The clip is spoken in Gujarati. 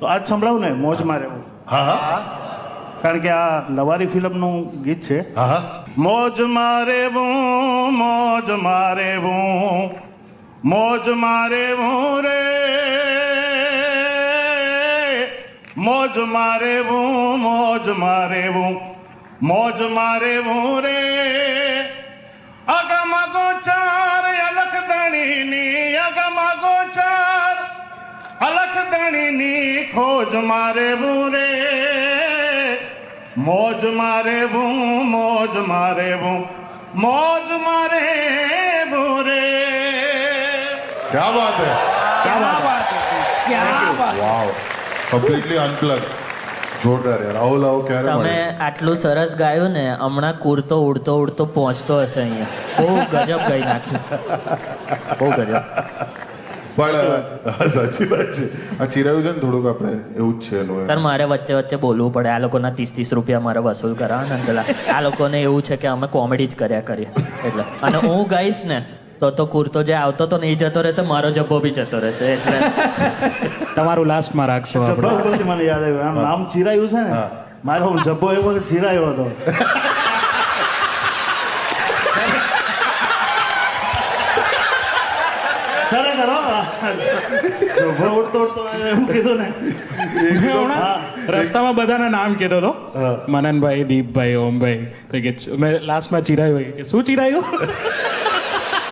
તો આજ સંભળાવું ને મોજમાં રહેવું. હા હા કારણ કે આ લવારી ફિલ્મનું ગીત છે. હા હા મોજમાં રહેવું, મોજમાં રહેવું, મોજમાં રહેવું રે, મોજમાં રહેવું, મોજમાં રહેવું, મોજમાં રહેવું રે. અગમા ગોચાર અલખ ધણીની, અગમા ગોચાર અલખ ધણીની ખોજમાં રહેવું રે. મોજમાં રહેવું, મોજમાં રહેવું, મોજમાં રહેવું રે. क्या बात है क्या बात वाव कम्प्लीटली अनप्लग જોરદાર યાર આવો લાવો ક્યારે તમે મળે આટલું સરસ ગાયું ને હમણાં કૂરતો ઉડતો ઉડતો પહોંચતો હશે અહીંયા બહુ ગજબ ગાઈ નાખ્યું બહુ ગજબ પણ હા, સાચી વાત છે આ ચિરાયું છે ને થોડુંક આપણે એવું જ છે એનું સર મારે વચ્ચે વચ્ચે બોલવું પડે આ લોકોના 30-30 રૂપિયા મારે વસૂલ કરાવવા ને પેલા આ લોકોને એવું છે કે અમે કોમેડી જ કર્યા કરીએ એટલે અને હું ગાઈશ ને તો કુર્તો જે આવતો તો નહીં જતો રહેશે મારો જબ્બો બી જતો રહેશે એટલે તમારું લાસ્ટમાં રાખશો આપણે. જબ્બા ઉપરથી મને યાદ આવ્યું, આમ નામ ચિરાયું છે ને, મારો જબ્બો એવો ચિરાયો હતો. ખરેખર હો. જબ્બો ઉડતો ઉડતો એવું કીધું ને. મેં હમણાં રસ્તામાં બધાના નામ કીધો હતો મનનભાઈ, દીપભાઈ, ઓમભાઈ તો કે મેં લાસ્ટમાં ચિરાયું કે શું ચિરાયું